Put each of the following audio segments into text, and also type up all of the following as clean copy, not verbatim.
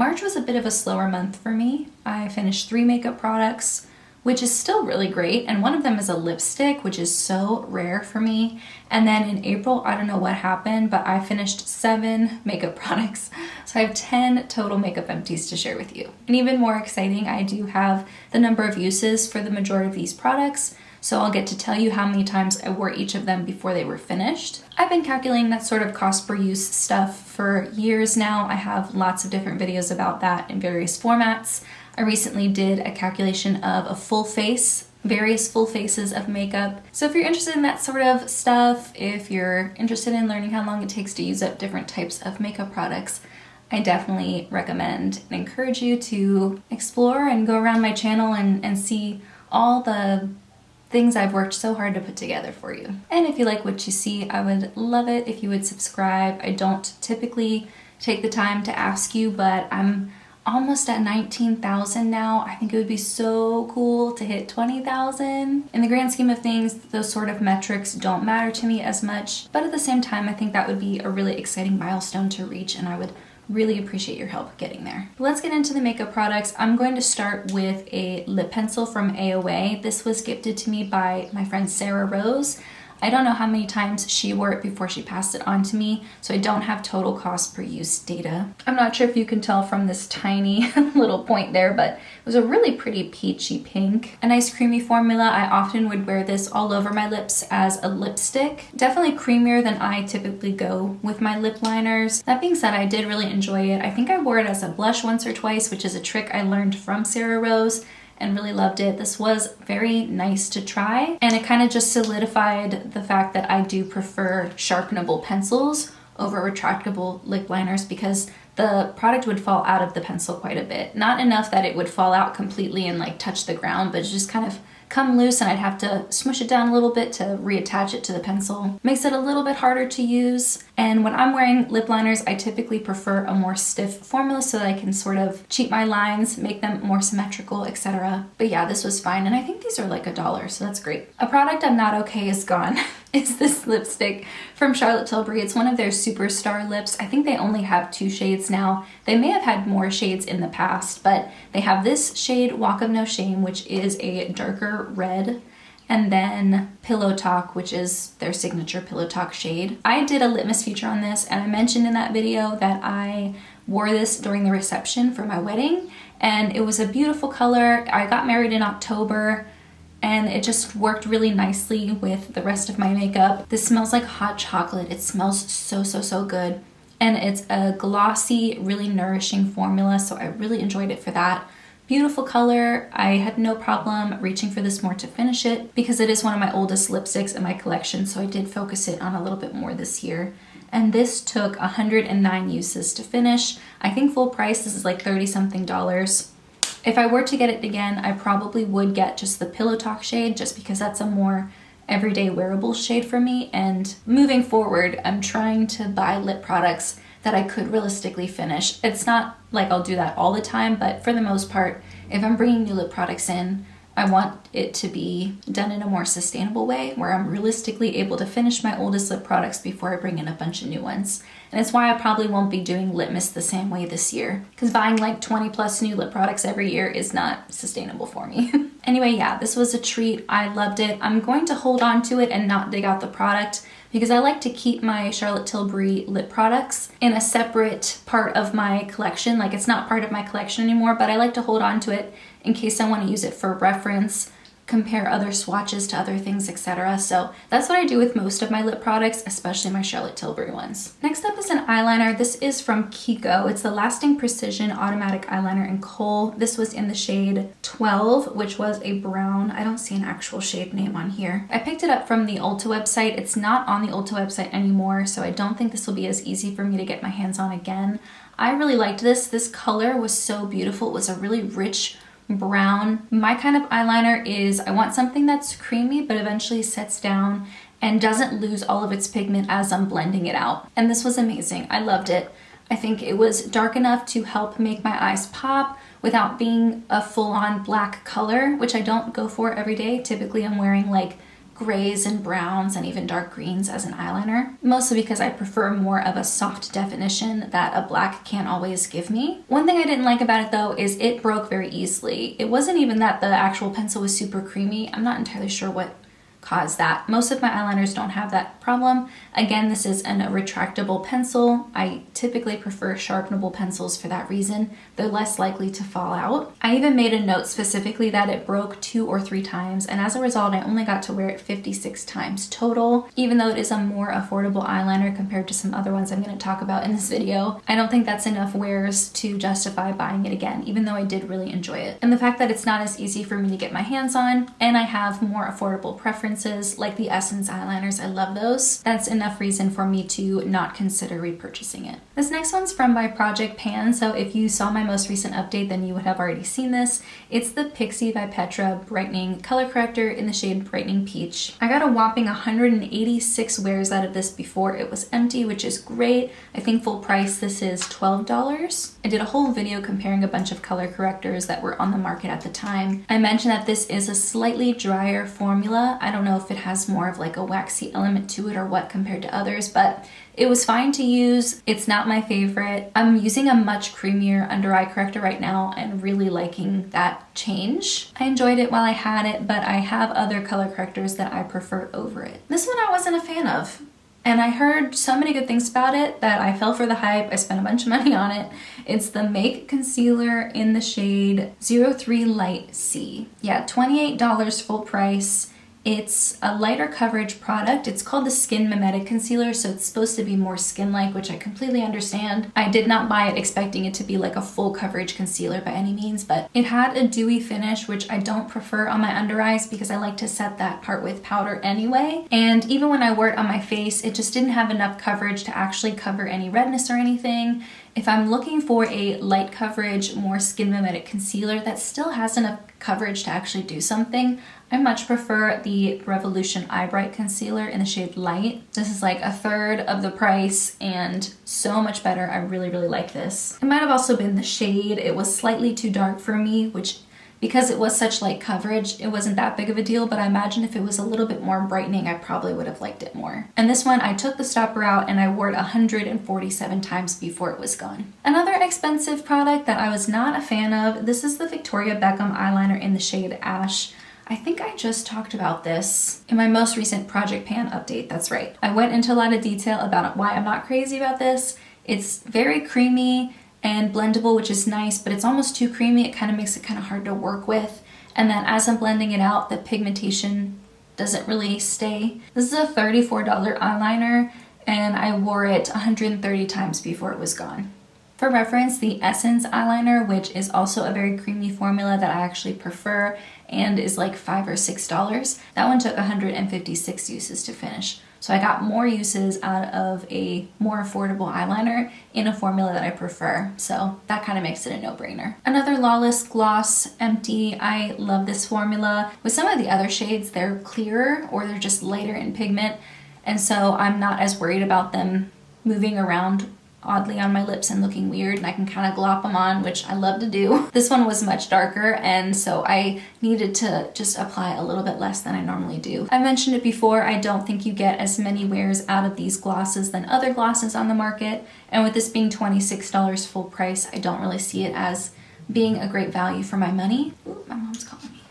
March was a bit of a slower month for me. I finished 3 makeup products, which is still really great, and one of them is a lipstick, which is so rare for me. And then in April, I don't know what happened, but I finished 7 makeup products. So I have 10 total makeup empties to share with you. And even more exciting, I do have the number of uses for the majority of these products, so I'll get to tell you how many times I wore each of them before they were finished. I've been calculating that sort of cost per use stuff for years now. I have lots of different videos about that in various formats. I recently did a calculation of a full face, various full faces of makeup. So if you're interested in that sort of stuff, if you're interested in learning how long it takes to use up different types of makeup products, I definitely recommend and encourage you to explore and go around my channel and see all the things I've worked so hard to put together for you. And if you like what you see, I would love it if you would subscribe. I don't typically take the time to ask you, but I'm almost at 19,000 now. I think it would be so cool to hit 20,000. In the grand scheme of things, those sort of metrics don't matter to me as much, but at the same time, I think that would be a really exciting milestone to reach, and I would really appreciate your help getting there. Let's get into the makeup products. I'm going to start with a lip pencil from AOA. This was gifted to me by my friend Sarah Rose. I don't know how many times she wore it before she passed it on to me, so I don't have total cost per use data. I'm not sure if you can tell from this tiny little point there, but it was a really pretty peachy pink. A nice creamy formula. I often would wear this all over my lips as a lipstick. Definitely creamier than I typically go with my lip liners. That being said, I did really enjoy it. I think I wore it as a blush once or twice, which is a trick I learned from Sarah Rose, and really loved it. This was very nice to try, and it kind of just solidified the fact that I do prefer sharpenable pencils over retractable lip liners because the product would fall out of the pencil quite a bit. Not enough that it would fall out completely and like touch the ground, but just kind of come loose, and I'd have to smush it down a little bit to reattach it to the pencil. Makes it a little bit harder to use. And when I'm wearing lip liners, I typically prefer a more stiff formula so that I can sort of cheat my lines, make them more symmetrical, etc. But yeah, this was fine, and I think these are like $1, so that's great. A product I'm not okay is gone. Is this lipstick from Charlotte Tilbury. It's one of their Superstar lips. I think they only have 2 shades now. They may have had more shades in the past, but they have this shade, Walk of No Shame, which is a darker red, and then Pillow Talk, which is their signature Pillow Talk shade. I did a litmus feature on this, and I mentioned in that video that I wore this during the reception for my wedding, and it was a beautiful color. I got married in October, and it just worked really nicely with the rest of my makeup. This smells like hot chocolate. It smells so good. And it's a glossy, really nourishing formula, so I really enjoyed it for that. Beautiful color. I had no problem reaching for this more to finish it because it is one of my oldest lipsticks in my collection, so I did focus it on a little bit more this year. And this took 109 uses to finish. I think full price, this is like $30-something. If I were to get it again, I probably would get just the Pillow Talk shade just because that's a more everyday wearable shade for me. And moving forward, I'm trying to buy lip products that I could realistically finish. It's not like I'll do that all the time, but for the most part, if I'm bringing new lip products in, I want it to be done in a more sustainable way where I'm realistically able to finish my oldest lip products before I bring in a bunch of new ones. And it's why I probably won't be doing Litmus the same way this year, because buying like 20 plus new lip products every year is not sustainable for me. Anyway, yeah, this was a treat. I loved it. I'm going to hold on to it and not dig out the product because I like to keep my Charlotte Tilbury lip products in a separate part of my collection. Like, it's not part of my collection anymore, but I like to hold on to it in case I want to use it for reference, compare other swatches to other things, etc. So that's what I do with most of my lip products, especially my Charlotte Tilbury ones. Next up is an eyeliner. This is from Kiko. It's the Lasting Precision Automatic Eyeliner in Kohl. This was in the shade 12, which was a brown. I don't see an actual shade name on here. I picked it up from the Ulta website. It's not on the Ulta website anymore, so I don't think this will be as easy for me to get my hands on again. I really liked this. This color was so beautiful. It was a really rich brown. My kind of eyeliner is, I want something that's creamy but eventually sets down and doesn't lose all of its pigment as I'm blending it out. And this was amazing. I loved it. I think it was dark enough to help make my eyes pop without being a full-on black color, which I don't go for every day. Typically I'm wearing like grays and browns and even dark greens as an eyeliner, mostly because I prefer more of a soft definition that a black can't always give me. One thing I didn't like about it though is it broke very easily. It wasn't even that the actual pencil was super creamy. I'm not entirely sure what caused that. Most of my eyeliners don't have that problem. Again, this is a retractable pencil. I typically prefer sharpenable pencils for that reason. They're less likely to fall out. I even made a note specifically that it broke 2 or 3 times, and as a result, I only got to wear it 56 times total. Even though it is a more affordable eyeliner compared to some other ones I'm going to talk about in this video, I don't think that's enough wears to justify buying it again, even though I did really enjoy it. And the fact that it's not as easy for me to get my hands on, and I have more affordable preferences like the Essence eyeliners, I love those. That's enough reason for me to not consider repurchasing it. This next one's from by Project Pan, so if you saw my most recent update then you would have already seen this. It's the Pixi by Petra Brightening Color Corrector in the shade Brightening Peach. I got a whopping 186 wears out of this before it was empty, which is great. I think full price this is $12. I did a whole video comparing a bunch of color correctors that were on the market at the time. I mentioned that this is a slightly drier formula. I don't know if it has more of like a waxy element to it or what compared to others, but it was fine to use. It's not my favorite. I'm using a much creamier under eye corrector right now and really liking that change. I enjoyed it while I had it, but I have other color correctors that I prefer over it. This one I wasn't a fan of. And I heard so many good things about it that I fell for the hype. I spent a bunch of money on it. It's the Make Concealer in the shade 03 Light C. Yeah, $28 full price. It's a lighter coverage product. It's called the Skin Mimetic Concealer, so it's supposed to be more skin-like, which I completely understand. I did not buy it expecting it to be like a full coverage concealer by any means, but it had a dewy finish, which I don't prefer on my under eyes because I like to set that part with powder anyway. And even when I wore it on my face, it just didn't have enough coverage to actually cover any redness or anything. If I'm looking for a light coverage, more skin mimetic concealer that still has enough coverage to actually do something, I much prefer the Revolution Eye Bright Concealer in the shade Light. This is like 1/3 of the price and so much better. I really, really like this. It might have also been the shade. It was slightly too dark for me, which because it was such light coverage, it wasn't that big of a deal, but I imagine if it was a little bit more brightening, I probably would have liked it more. And this one, I took the stopper out and I wore it 147 times before it was gone. Another expensive product that I was not a fan of, this is the Victoria Beckham eyeliner in the shade Ash. I think I just talked about this in my most recent Project Pan update, that's right. I went into a lot of detail about why I'm not crazy about this. It's very creamy and blendable, which is nice, but it's almost too creamy. It kind of makes it kind of hard to work with. And then as I'm blending it out, the pigmentation doesn't really stay. This is a $34 eyeliner and I wore it 130 times before it was gone. For reference, the Essence eyeliner, which is also a very creamy formula that I actually prefer and is like $5 or $6, that one took 156 uses to finish. So I got more uses out of a more affordable eyeliner in a formula that I prefer. So that kind of makes it a no-brainer. Another Lawless Gloss Empty. I love this formula. With some of the other shades, they're clearer or they're just lighter in pigment. And so I'm not as worried about them moving around oddly on my lips and looking weird, and I can kind of glop them on, which I love to do. This one was much darker, and so I needed to just apply a little bit less than I normally do. I mentioned it before, I don't think you get as many wears out of these glosses than other glosses on the market, and with this being $26 full price, I don't really see it as being a great value for my money. Ooh, my mom's calling me.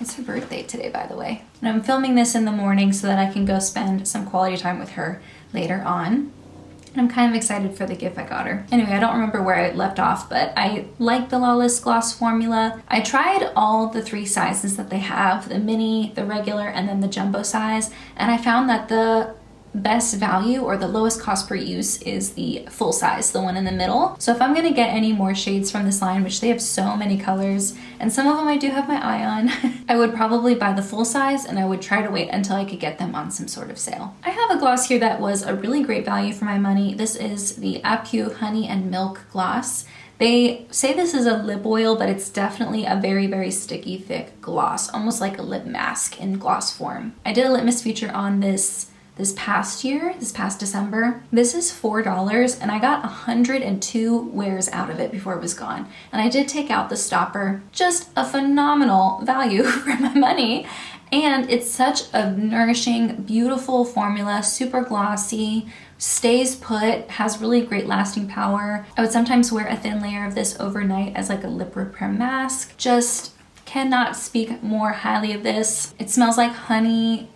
It's her birthday today, by the way. And I'm filming this in the morning so that I can go spend some quality time with her later on. I'm kind of excited for the gift I got her. Anyway, I don't remember where I left off, but I like the Lawless Gloss formula. I tried all the 3 sizes that they have, the mini, the regular, and then the jumbo size, and I found that the best value or the lowest cost per use is the full size, the one in the middle. So if I'm gonna get any more shades from this line, which they have so many colors, and some of them I do have my eye on, I would probably buy the full size and I would try to wait until I could get them on some sort of sale. I have a gloss here that was a really great value for my money. This is the Apu Honey and Milk Gloss. They say this is a lip oil, but it's definitely a very, very sticky, thick gloss, almost like a lip mask in gloss form. I did a litmus feature on this past December. This is $4 and I got 102 wears out of it before it was gone. And I did take out the stopper. Just a phenomenal value for my money. And it's such a nourishing, beautiful formula, super glossy, stays put, has really great lasting power. I would sometimes wear a thin layer of this overnight as like a lip repair mask. Just cannot speak more highly of this. It smells like honey.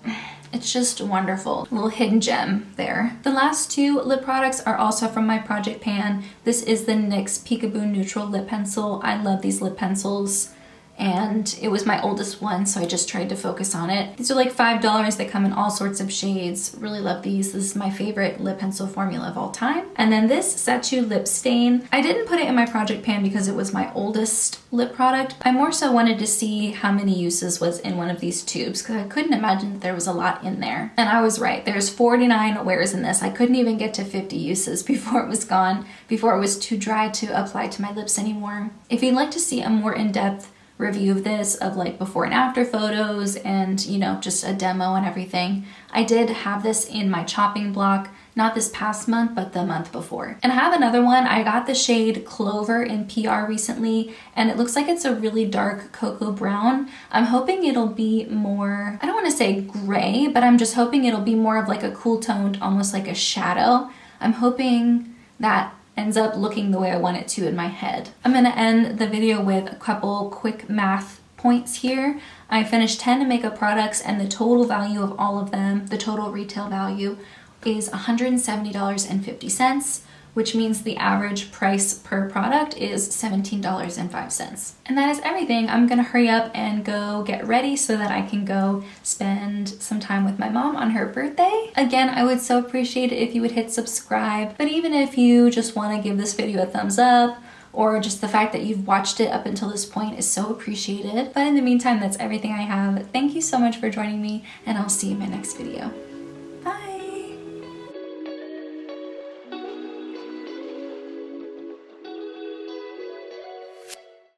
It's just wonderful. A little hidden gem there. The last two lip products are also from my project pan. This is the NYX Peekaboo Neutral Lip Pencil. I love these lip pencils, and it was my oldest one, so I just tried to focus on it. These are like $5. They come in all sorts of shades. Really love these. This is my favorite lip pencil formula of all time. And then this Sacheu Lip Stain. I didn't put it in my project pan because it was my oldest lip product. I more so wanted to see how many uses was in one of these tubes because I couldn't imagine that there was a lot in there. And I was right. There's 49 wears in this. I couldn't even get to 50 uses before it was gone, before it was too dry to apply to my lips anymore. If you'd like to see a more in-depth review of this, of like before and after photos and, you know, just a demo and everything, I did have this in my chopping block, not this past month, but the month before. And I have another one. I got the shade Clover in PR recently, and it looks like it's a really dark cocoa brown. I'm hoping it'll be more, I don't want to say gray, but I'm just hoping it'll be more of like a cool toned, almost like a shadow. I'm hoping that ends up looking the way I want it to in my head. I'm gonna end the video with a couple quick math points here. I finished 10 makeup products, and the total value of all of them, the total retail value, is $170.50, which means the average price per product is $17.05. And that is everything. I'm gonna hurry up and go get ready so that I can go spend some time with my mom on her birthday. Again, I would so appreciate it if you would hit subscribe, but even if you just wanna give this video a thumbs up, or just the fact that you've watched it up until this point is so appreciated. But in the meantime, that's everything I have. Thank you so much for joining me, and I'll see you in my next video.